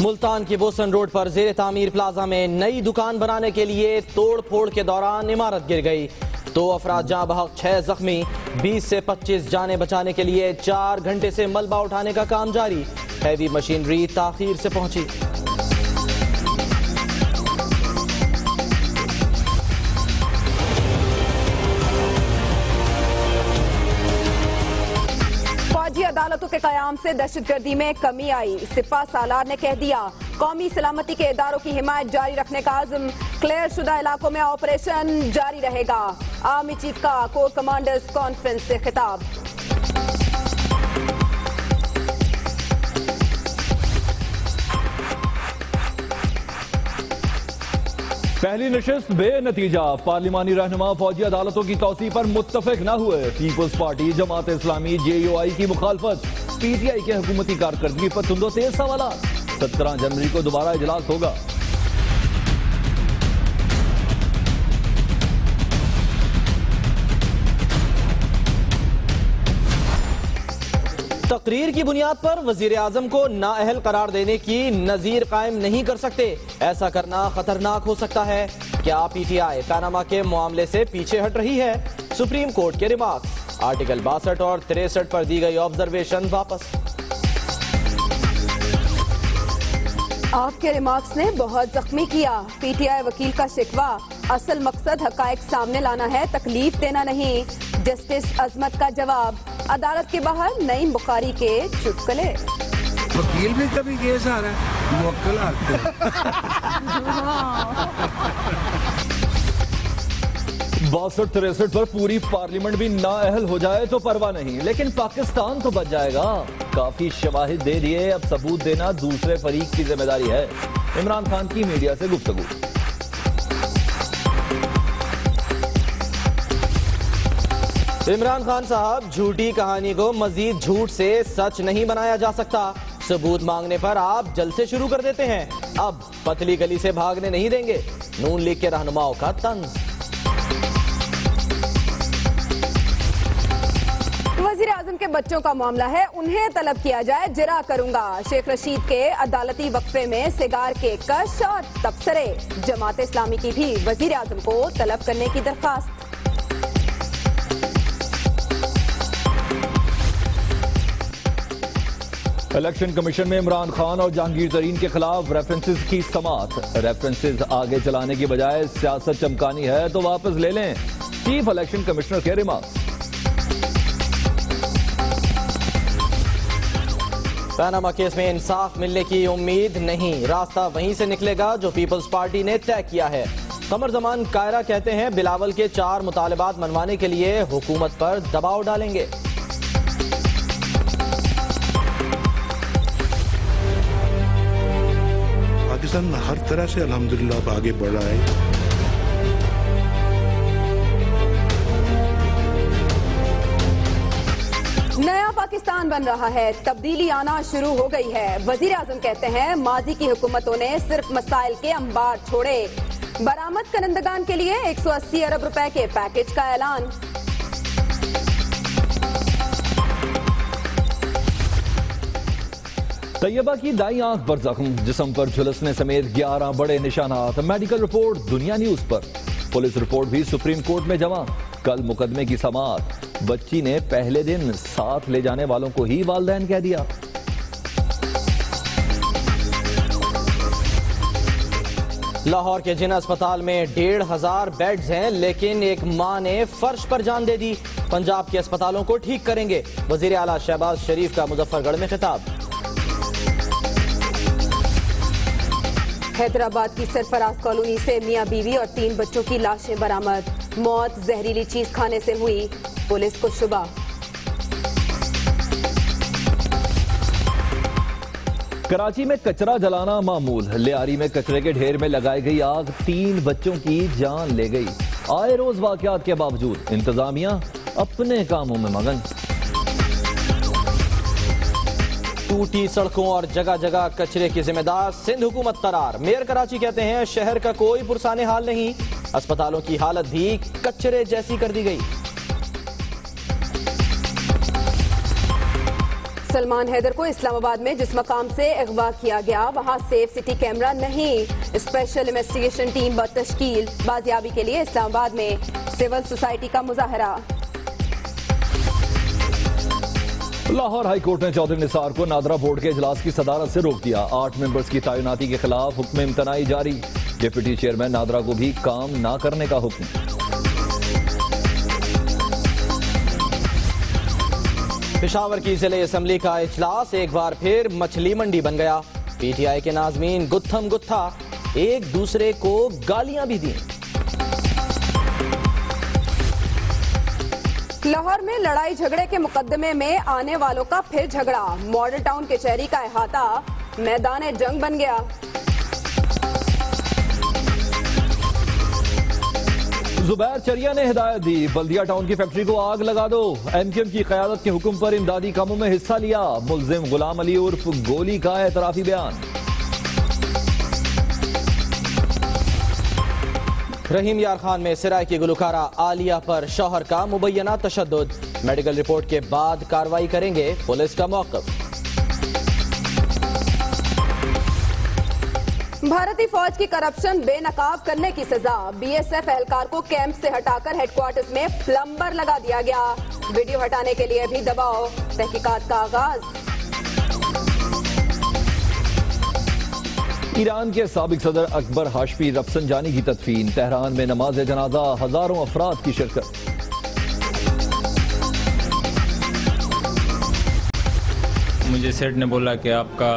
मुल्तान के boson road पर जेर तामीर प्लाजा में नई दुकान बनाने के लिए तोड़ फोड़ के दौरान इमारत गिर गई। 2 अफराद जाँ बहक, 6 जख्मी। 20 से 25 जानें बचाने के लिए 4 घंटे से मलबा उठाने का काम जारी। हैवी मशीनरी ताखीर से पहुंची। फौजी अदालतों के कयाम से दहशतगर्दी में कमी आई। सिपा सालार ने कह दिया, कौमी सलामती के इदारों की हिमायत जारी रखने का आज़म। क्लियर शुदा इलाकों में ऑपरेशन जारी रहेगा। आर्मी चीफ का कोर कमांडर्स कॉन्फ्रेंस से खिताब। पहली नशिस्त बेनतीजा। पार्लिमानी रहनुमा फौजी अदालतों की तौसी पर मुत्तफिक न हुए। People's party, Jamaat Islami, JUI की मुखालफत। PTI के हुकूमती कारकर्दगी पर तुंदो-तेज सवालात। 17 जनवरी को दोबारा इजलास होगा। तकरीर की बुनियाद पर वजीर आजम को नाअहल करार देने की नजीर कायम नहीं कर सकते। ऐसा करना खतरनाक हो सकता है। क्या PTI पनामा के मामले से पीछे हट रही है? सुप्रीम कोर्ट के रिमार्क्स। आर्टिकल 62 और 63 पर दी गई ऑब्जर्वेशन वापस। आपके रिमार्क्स ने बहुत जख्मी किया। PTI वकील का शिकवा, असल मकसद हकायक सामने लाना है, तकलीफ देना नहीं। जस्टिस अजमत का जवाब, अदालत के बाहर नईम बुखारी के चुटकुले। वकील भी कभी केस आ रहा है, मुवक्किल आते हैं। 62-63 पर पूरी पार्लियामेंट भी नाअहल हो जाए तो परवाह नहीं, लेकिन पाकिस्तान तो बच जाएगा। काफी शवाहिद दे दिए, अब सबूत देना दूसरे फरीक की जिम्मेदारी है। इमरान खान की मीडिया से गुफ्तगू। इमरान खान साहब, झूठी कहानी को मजीद झूठ से सच नहीं बनाया जा सकता। सबूत मांगने पर आप जल्द से शुरू कर देते हैं। अब पतली गली से भागने नहीं देंगे। नून लीग के रहनुमाओं का तंज। वजीर आजम के बच्चों का मामला है, उन्हें तलब किया जाए, जिरा करूंगा। शेख रशीद के अदालती वक्फे में सिगार के कश और तबसरे। जमात इस्लामी की भी वजीर आजम को तलब करने की दरखास्त। इलेक्शन कमीशन में इमरान खान और जहांगीर तरीन के खिलाफ रेफरेंसेस की समाअत। रेफरेंसेस आगे चलाने की बजाय सियासत चमकानी है तो वापस ले लें। चीफ इलेक्शन कमिश्नर के रिमार्क्स। पनामा केस में इंसाफ मिलने की उम्मीद नहीं। रास्ता वहीं से निकलेगा जो पीपल्स पार्टी ने तय किया है। कमर जमान कायरा कहते हैं, बिलावल के 4 मुतालबात मनवाने के लिए हुकूमत पर दबाव डालेंगे। पाकिस्तान हर तरह से अल्हम्दुलिल्लाह आगे बढ़ रहा है। नया पाकिस्तान बन रहा है, तब्दीली आना शुरू हो गई है। वजीर आजम कहते हैं, माजी की हुकूमतों ने सिर्फ मसाइल के अंबार छोड़े। बरामद करंदगान के लिए 180 अरब रुपए के पैकेज का ऐलान। तैयबा की दाई आंख पर जख्म, जिस्म पर झुलसने समेत 11 बड़े निशानात। मेडिकल रिपोर्ट दुनिया न्यूज पर। पुलिस रिपोर्ट भी सुप्रीम कोर्ट में जमा। कल मुकदमे की समाअत। बच्ची ने पहले दिन साथ ले जाने वालों को ही वालिदैन कह दिया। लाहौर के जिना अस्पताल में 1500 बेड्स हैं, लेकिन एक मां ने फर्श पर जान दे दी। पंजाब के अस्पतालों को ठीक करेंगे। वजीर आला शहबाज शरीफ का मुजफ्फरगढ़ में खिताब। हैदराबाद की सरफराज कॉलोनी से मियां बीवी और 3 बच्चों की लाशें बरामद। मौत जहरीली चीज खाने से हुई, पुलिस को शुबा। कराची में कचरा जलाना मामूल। लियारी में कचरे के ढेर में लगाई गई आग 3 बच्चों की जान ले गई। आए रोज वाकयात के बावजूद इंतजामिया अपने कामों में मगन। टूटी सड़कों और जगह जगह कचरे की जिम्मेदार सिंध हुकूमत करार। मेयर कराची कहते हैं शहर का कोई पुरसाने हाल नहीं, अस्पतालों की हालत भी कचरे जैसी कर दी गई। सलमान हैदर को इस्लामाबाद में जिस मकाम से अगवा किया गया वहां सेफ सिटी कैमरा नहीं, स्पेशल इन्वेस्टिगेशन टीम बतश्कील। बाजियाबी के लिए इस्लामाबाद में सिविल सोसाइटी का मुजाहरा। लाहौर हाई कोर्ट ने चौधरी निसार को नादरा बोर्ड के इजलास की सदारत से रोक दिया। 8 मेंबर्स की तैनाती के खिलाफ हुक्म इम्तनाई जारी। डिप्टी चेयरमैन नादरा को भी काम ना करने का हुक्म। पेशावर की जिले असम्बली का इजलास एक बार फिर मछली मंडी बन गया। पीटीआई के नाजमीन गुत्थम गुत्था, एक दूसरे को गालियां भी दी। लाहौर में लड़ाई झगड़े के मुकदमे में आने वालों का फिर झगड़ा। मॉडल टाउन कचहरी का अहाता मैदान जंग बन गया। जुबैर चरिया ने हिदायत दी, बल्दिया टाउन की फैक्ट्री को आग लगा दो। एमक्यूएम की क़यादत के हुक्म पर इमदादी कामों में हिस्सा लिया। मुल्जिम गुलाम अली उर्फ गोली का एतराफी बयान। रहीम यार खान में सिराय की गुलकारा आलिया पर शौहर का मुबैना तशद्दुद। मेडिकल रिपोर्ट के बाद कार्रवाई करेंगे, पुलिस का मौक़िफ़। भारतीय फौज की करप्शन बेनकाब करने की सजा। बीएसएफ एहलकार को कैंप से हटाकर हेडक्वार्टर्स में प्लम्बर लगा दिया गया। वीडियो हटाने के लिए भी दबाव। तहकीकात का आगाज। ईरान के साबिक सदर अकबर हाशमी रफसंजानी की तदफीन। तेहरान में नमाज जनाजा, हजारों अफराद की शिरकत। मुझे सेठ ने बोला कि आपका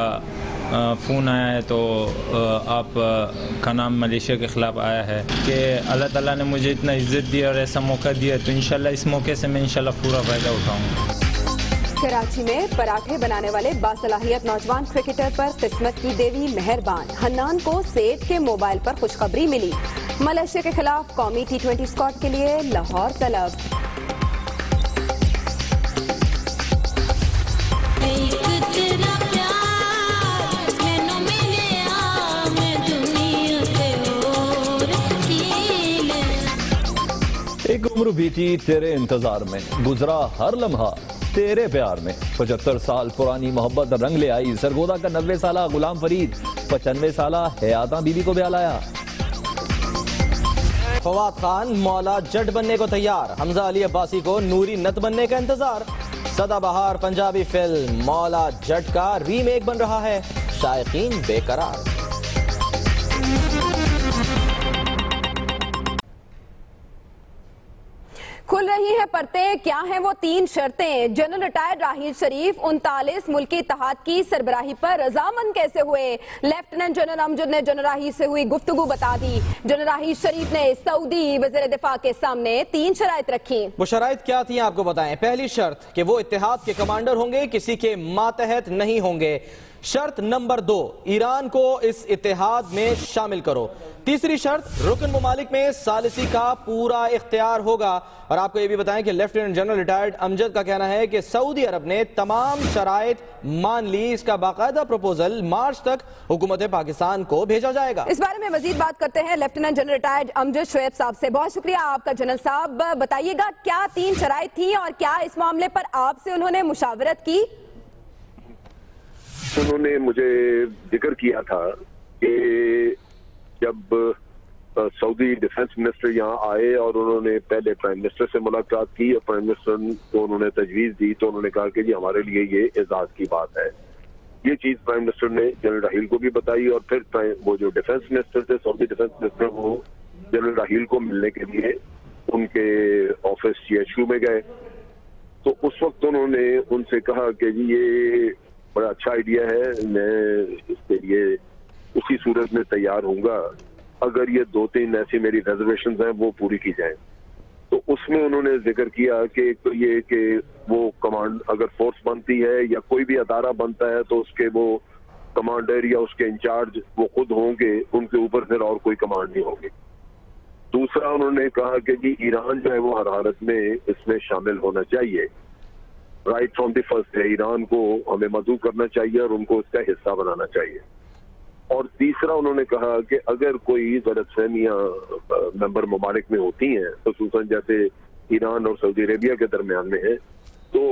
फ़ोन आया है तो आप का नाम मलेशिया के ख़िलाफ़ आया है कि अल्लाह ताला ने मुझे इतना इज़्ज़त दिया और ऐसा मौका दिया, तो इंशाल्लाह इस मौके से मैं इंशाल्लाह पूरा फ़ायदा उठाऊँगा। कराची में पराठे बनाने वाले बासलाहियत नौजवान क्रिकेटर पर किस्मत की देवी मेहरबान। हन्नान को सेठ के मोबाइल पर खुशखबरी मिली। मलेशिया के खिलाफ कौमी T20 स्क्वाड के लिए लाहौर तलब। एक उम्र बीती तेरे इंतजार में, गुजरा हर लम्हा तेरे प्यार में। 75 साल पुरानी मोहब्बत रंग ले आई। सरगोदा का 90 साला गुलाम फरीद 95 साला हयाता बीबी को ब्याह लाया। फवाद खान मौला जट बनने को तैयार। हमजा अली अब्बासी को नूरी नत बनने का इंतजार। सदाबहार पंजाबी फिल्म मौला जट का रीमेक बन रहा है, शायकीन बेकरार। खुल रही है परतें, क्या हैं वो 3 शर्तें। जनरल रिटायर्ड राहील शरीफ 39 मुल्की इत्तेहाद की सरबराही पर रजामंद कैसे हुए। लेफ्टिनेंट जनरल अमजद ने जनरल राहील से हुई गुफ्तगू बता दी। जनरल राहील शरीफ ने सऊदी वज़ीर दिफा के सामने 3 शराइत रखी। वो शराइत क्या थी आपको बताएं। पहली शर्त कि वो इत्तेहाद के कमांडर होंगे, किसी के मातहत नहीं होंगे। शर्त नंबर 2, ईरान को इस इत्तेहाद में शामिल करो। तीसरी शर्त, रुकन ममालिक में सालिसी का पूरा इख्तियार होगा। और आपको यह भी बताएं कि लेफ्टिनेंट जनरल रिटायर्ड अमजद का कहना है कि सऊदी अरब ने तमाम शराइत मान ली। इसका बाकायदा प्रपोजल मार्च तक हुकूमत पाकिस्तान को भेजा जाएगा। इस बारे में मजीद बात करते हैं lieutenant general retired Amjad Shoaib साहब से। बहुत शुक्रिया आपका जनरल साहब। बताइएगा क्या 3 शराइत थी और क्या इस मामले पर आपसे उन्होंने मुशावरत की। उन्होंने मुझे जिक्र किया था कि जब सऊदी डिफेंस मिनिस्टर यहाँ आए और उन्होंने पहले प्राइम मिनिस्टर से मुलाकात की और प्राइम मिनिस्टर को उन्होंने तजवीज़ दी, तो उन्होंने कहा कि जी हमारे लिए ये एजाज की बात है। ये चीज़ प्राइम मिनिस्टर ने जनरल राहील को भी बताई और फिर वो जो डिफेंस मिनिस्टर थे, सऊदी डिफेंस मिनिस्टर, वो जनरल राहील को मिलने के लिए उनके ऑफिस CHQ में गए। तो उस वक्त उन्होंने उनसे कहा कि जी ये बड़ा अच्छा आइडिया है, मैं इसके लिए उसी सूरत में तैयार हूँगा अगर ये 2-3 ऐसी मेरी रिजर्वेशंस हैं वो पूरी की जाएं। तो उसमें उन्होंने जिक्र किया कि तो ये कि वो कमांड अगर फोर्स बनती है या कोई भी अदारा बनता है तो उसके वो कमांडर या उसके इंचार्ज वो खुद होंगे, उनके ऊपर फिर और कोई कमांड नहीं होगी। दूसरा उन्होंने कहा कि जी ईरान जो है वो हर हालत में इसमें शामिल होना चाहिए। Right from the first day Iran को हमें मदऊ करना चाहिए और उनको इसका हिस्सा बनाना चाहिए। और तीसरा उन्होंने कहा कि अगर कोई गलतफहमियां मेंबर ममालिक में होती हैं, खसूसन जैसे ईरान और सऊदी अरेबिया के दरमियान में है, तो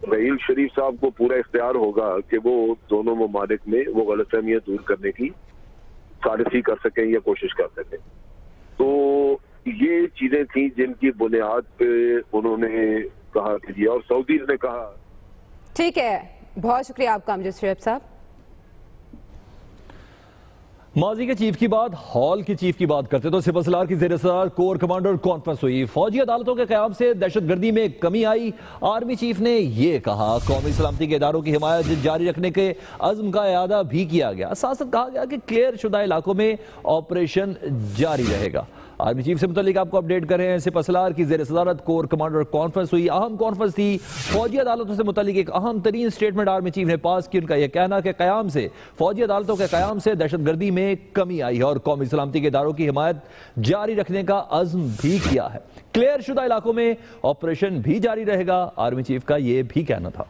रहील शरीफ साहब को पूरा इख्तियार होगा कि वो दोनों ममालिक में वो गलतफहमियां दूर करने की सालिसी कर सकें या कोशिश कर सकें। तो ये चीजें थी जिनकी बुनियाद पे उन्होंने कहा कि और सऊदी ने कहा। ठीक है, बहुत शुक्रिया आपका अमजद शुएब साहब। माजी के चीफ की बात, हॉल की चीफ की बात करते तो सिपहसालार की ज़ेर सदारत कोर कमांडर कॉन्फ्रेंस हुई। फौजी अदालतों के क़याम से दहशतगर्दी में कमी आई। आर्मी चीफ ने यह कहा कौमी सलामती के इदारों की हिमायत जारी रखने के अज़्म का इआदा भी किया गया। साथ साथ कहा गया कि क्लियर शुदा इलाकों में ऑपरेशन जारी रहेगा। आर्मी चीफ से मुतालिक आपको अपडेट कर रहे हैं। सिपहसालार की ज़ेर सदारत कोर कमांडर कॉन्फ्रेंस हुई, अहम कॉन्फ्रेंस थी। फौजी अदालतों से मुतालिक एक अहम तरीन स्टेटमेंट आर्मी चीफ ने पास की। उनका यह कहना कि क़याम से फौजी अदालतों के क़याम से दहशतगर्दी में कमी आई है और कौमी सलामती के इदारों की हिमायत जारी रखने का अज़्म भी किया है। क्लियर शुदा इलाकों में ऑपरेशन भी जारी रहेगा, आर्मी चीफ का यह भी कहना था।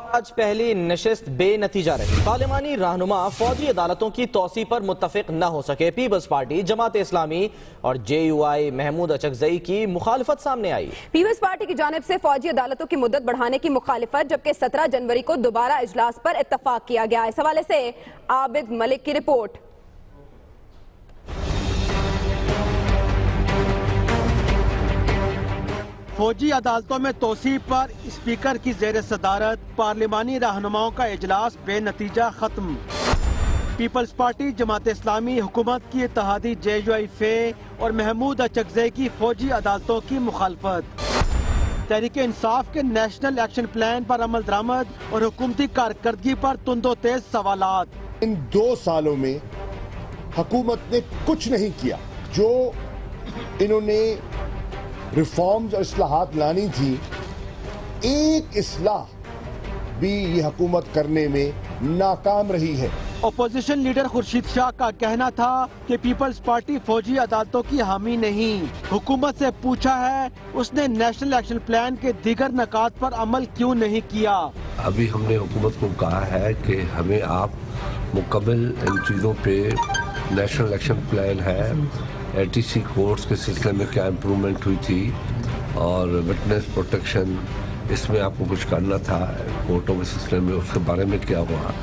आज पहली नशिस्त बेनतीजा रही। पार्लिमानी रहनुमा फौजी अदालतों की तोसी पर मुत्तफिक न हो सके। पीपल्स पार्टी, जमात इस्लामी और JUI महमूद अचकजई की मुखालफत सामने आई। पीपल्स पार्टी की जानिब से फौजी अदालतों की मुद्दत बढ़ाने की मुखालिफत, जबकि 17 जनवरी को दोबारा इजलास पर इत्तफाक किया गया। इस हवाले से आबिद मलिक की रिपोर्ट। फौजी अदालतों में तोसी पर स्पीकर की ज़ेर सदारत पार्लिमानी रहनुमाओं का इजलास बेनतीजा खत्म। पीपल्स पार्टी, जमात इस्लामी, हुकूमत की इत्तेहादी JUI फे और महमूद अचकजई की फौजी अदालतों की मुखालफत। तहरीक इंसाफ के नेशनल एक्शन प्लान पर अमल दरामद और हुकूमती कारकर्दगी पर तुंदो तेज सवालात। इन 2 सालों में हुकूमत ने कुछ नहीं किया। जो इन्होंने रिफॉर्म्स और इस्लाहात लानी थी, एक इस्लाह भी ये हुकूमत करने में नाकाम रही है। अपोजिशन लीडर खुर्शीद शाह का कहना था कि पीपल्स पार्टी फौजी अदालतों की हामी नहीं। हुकूमत से पूछा है उसने नेशनल एक्शन प्लान के दीगर नकात पर अमल क्यों नहीं किया। अभी हमने हुकूमत को कहा है कि हमें आप मुकम्मल इन चीज़ों पे नेशनल एक्शन प्लान है, ATC कोर्ट्स के सिलसिले में क्या इम्प्रूवमेंट हुई थी और विटनेस प्रोटेक्शन, इसमें आपको कुछ करना था कोर्टों के सिलसिले में, उसके बारे में क्या हुआ।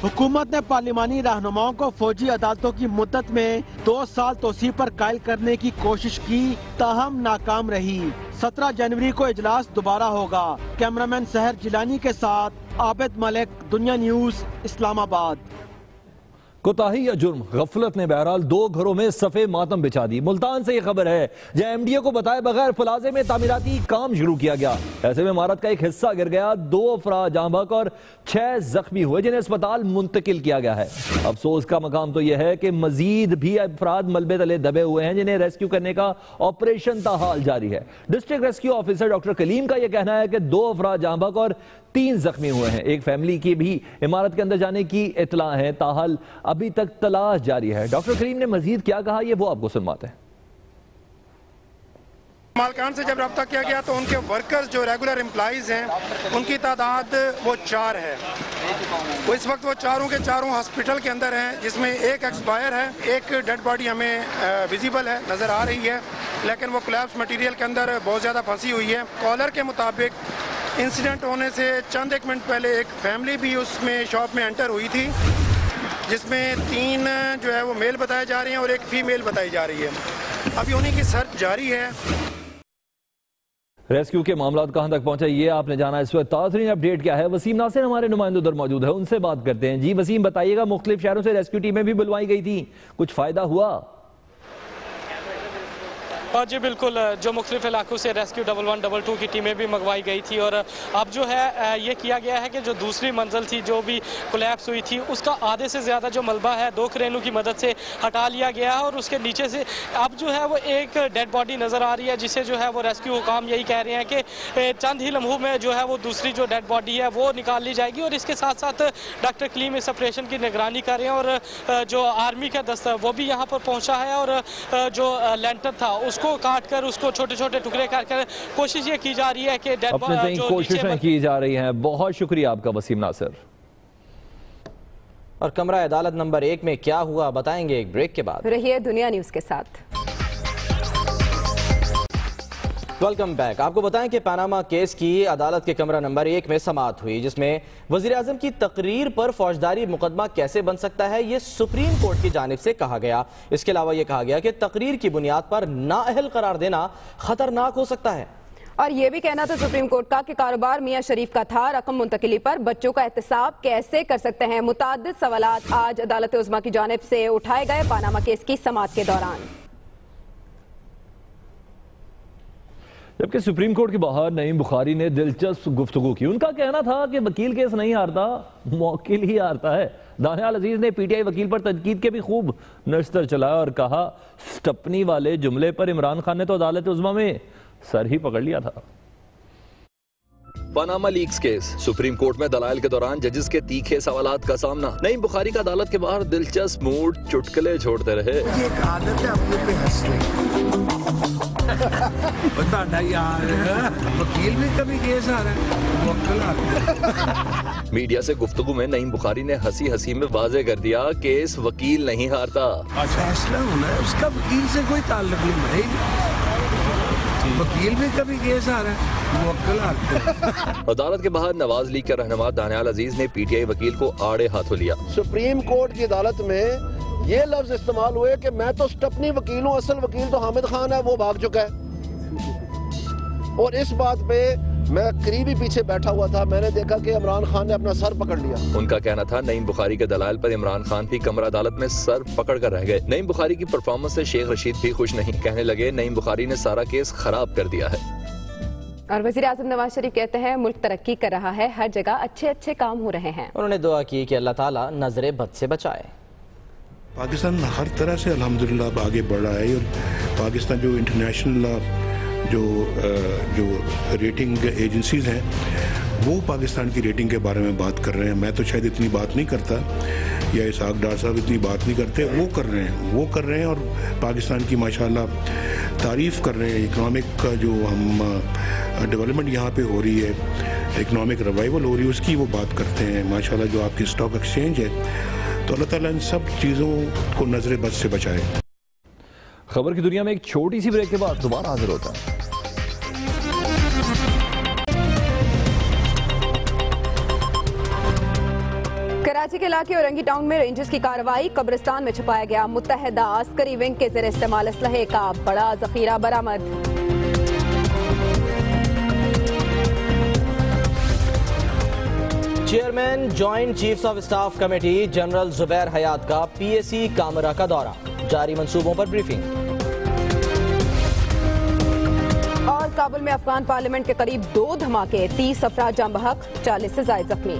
हुकूमत ने पार्लिमानी रहनुमाओं को फौजी अदालतों की मुद्दत में 2 साल तोसी पर कायल करने की कोशिश की, ताहम नाकाम रही। 17 जनवरी को इजलास दोबारा होगा। कैमरामैन सहर जिलानी के साथ आबिद मलिक, दुनिया न्यूज, इस्लामाबाद। कोताही या जुर्म, गफलत ने बहरहाल 2 घरों में सफ़े मातम बिछा दी। मुल्तान से यह खबर है, जहां MDA को बताए बगैर प्लाजे में तामीराती काम शुरू किया गया। ऐसे में इमारत का एक हिस्सा गिर गया। 2 अफराद जहां बहक और 6 जख्मी हुए, जिन्हें अस्पताल मुंतकिल किया गया है। अफसोस का मकाम तो यह है कि मजीद भी अफराद मलबे तले दबे हुए हैं, जिन्हें रेस्क्यू करने का ऑपरेशन ताहाल जारी है। District rescue officer doctor Kaleem का यह कहना है कि 2 अफराद जहां बहक और 3 जख्मी हुए हैं। एक फैमिली की भी इमारत के अंदर जाने की इतला है, ताहल अभी तक तलाश जारी है। डॉक्टर करीम ने मजीद क्या कहा, ये वो आपको सुनवाते हैं। मालकान से जब रब्ता किया गया तो उनके वर्कर्स जो रेगुलर एम्प्लॉइज हैं उनकी तादाद वो 4 है। वो इस वक्त वो चारों के चारों हॉस्पिटल के अंदर हैं, जिसमें एक एक्सपायर है, एक डेड बॉडी हमें विजिबल है, नज़र आ रही है, लेकिन वो कोलैप्स मटेरियल के अंदर बहुत ज़्यादा फंसी हुई है। कॉलर के मुताबिक इंसिडेंट होने से चंद एक मिनट पहले एक फैमिली भी उसमें शॉप में एंटर हुई थी, जिसमें 3 जो है वो मेल बताए जा रहे हैं और एक फीमेल बताई जा रही है। अभी उन्हीं की सर्च जारी है। रेस्क्यू के मामला कहां तक पहुंचा, ये आपने जाना। इस वक्त ताज़रीन अपडेट क्या है, वसीम नासिर हमारे नुमाइंदे उधर मौजूद है, उनसे बात करते हैं। जी वसीम, बताइएगा, मुख्तलिफ शहरों से रेस्क्यू टीमें भी बुलवाई गई थी, कुछ फायदा हुआ? जी बिल्कुल, जो मुख्तलिफ इलाकों से रेस्क्यू 1112 की टीमें भी मंगवाई गई थी और अब जो है ये किया गया है कि जो दूसरी मंजिल थी जो भी कोलैप्स हुई थी उसका आधे से ज़्यादा जो मलबा है 2 क्रेनों की मदद से हटा लिया गया है और उसके नीचे से अब जो है वो एक डेड बॉडी नज़र आ रही है, जिसे जो है वो रेस्क्यू हुकाम यही कह रहे हैं कि चंद ही लम्हों में जो है वो दूसरी जो डेड बॉडी है वो निकाल ली जाएगी। और इसके साथ साथ डॉक्टर कलीम इस ऑपरेशन की निगरानी कर रहे हैं और जो आर्मी का दस्ता वो भी यहाँ पर पहुँचा है और जो लेंटर था उसको उसको काट कर उसको छोटे छोटे टुकड़े कर कोशिश ये की जा रही है कि अपने कोशिशें की जा रही हैं। बहुत शुक्रिया आपका वसीम नासिर। और कमरा अदालत नंबर 1 में क्या हुआ बताएंगे एक ब्रेक के बाद। रहिए दुनिया न्यूज के साथ। Welcome back. आपको बताएं कि पनामा केस की अदालत के कमरा नंबर 1 में समाअत हुई, जिसमें वजीर आजम की तकरीर पर फौजदारी मुकदमा कैसे बन सकता है, ये सुप्रीम कोर्ट की जानिब से कहा गया। इसके अलावा यह कहा गया कि तकरीर की बुनियाद पर नाअहल करार देना खतरनाक हो सकता है। और ये भी कहना था सुप्रीम कोर्ट का कि कारोबार मियां शरीफ का था, रकम मुंतकिली पर बच्चों का एहतसाब कैसे कर सकते हैं। मुताद्दिद सवालात आज अदालत उज़्मा की जानिब से उठाए गए पनामा केस की समाअत के दौरान। जबकि सुप्रीम कोर्ट के बाहर नईम बुखारी ने दिलचस्प गुफ्तगू की। उनका कहना था कि वकील केस नहीं हारता, मौकिल ही हारता है। दानियाल अजीज ने पीटीआई वकील पर तनकीद के भी खूब नश्तर चलाया और कहा, स्टपनी वाले जुमले पर इमरान खान ने तो अदालत उज़्मा में सर ही पकड़ लिया था। Panama leaks case, supreme court में दलाइल के दौरान जजेस के तीखे सवालात का सामना। नईम बुखारी का अदालत के बाहर दिलचस्प मूड, चुटकुले छोड़ते रहे। ये एक आदत है अपने पे हंसने। बता ना यार, वकील भी कभी केस आ रहा है, मुवक्किल आता है। मीडिया से गुफ्तगू में नईम बुखारी ने हंसी हंसी में वाजे कर दिया, केस वकील नहीं हारता। फैसला होना है, उसका वकील से कोई ताल्लुक नहीं। वकील भी कभी केस आ रहा है, मुवक्किल आता है। अदालत के बाहर नवाज लीग के रहनुमा दानियाल अजीज ने पीटीआई वकील को आड़े हाथों लिया। सुप्रीम कोर्ट की अदालत में ये लफ्ज इस्तेमाल हुए कि मैं तो स्टपनी वकील हूँ, असल वकील तो हामिद खान है, वो भाग चुका है। और इस बात पे मैं करीबी पीछे बैठा हुआ था, मैंने देखा कि इमरान खान ने अपना सर पकड़ लिया। उनका कहना था, नईम बुखारी के दलाइल पर इमरान खान भी कमरा अदालत में सर पकड़ कर रह गए। नईम बुखारी की परफॉर्मेंस से शेख रशीद भी खुश नहीं, कहने लगे नईम बुखारी ने सारा केस खराब कर दिया है। और वज़ीर आज़म नवाज शरीफ कहते हैं, मुल्क तरक्की कर रहा है, हर जगह अच्छे अच्छे काम हो रहे हैं। उन्होंने दुआ की कि अल्लाह ताला नजरे बद से बचाए। पाकिस्तान हर तरह से अल्हम्दुलिल्लाह आगे बढ़ रहा है और पाकिस्तान जो इंटरनेशनल जो रेटिंग एजेंसीज हैं वो पाकिस्तान की रेटिंग के बारे में बात कर रहे हैं। मैं तो शायद इतनी बात नहीं करता, या इसहाक डार साहब इतनी बात नहीं करते, वो कर रहे हैं और पाकिस्तान की माशाल्लाह तारीफ़ कर रहे हैं। इकनॉमिक का जो हम डेवलपमेंट यहाँ पे हो रही है, इकनॉमिक रिवाइवल हो रही है, उसकी वो बात करते हैं। माशाल्लाह जो आपकी स्टॉक एक्सचेंज है, तो अल्लाह ताला इन सब चीज़ों को नजर बद से बचाए। खबर की दुनिया में एक छोटी सी ब्रेक के बाद दोबारा हाजिर होता है। कराची के इलाके औरंगी टाउन में रेंजर्स की कार्रवाई, कब्रिस्तान में छुपाया गया मुत्तहिदा अस्करी विंग के ज़ेर इस्तेमाल असलहे का बड़ा जखीरा बरामद। Chairman joint chiefs of staff committee general Zubair Hayat का पीएसी कामरा का दौरा, जारी मंसूबों पर ब्रीफिंग। और काबुल में अफगान पार्लियामेंट के करीब 2 धमाके, 30 अफराद जाम बहक, 40 से ज्यादा जख्मी।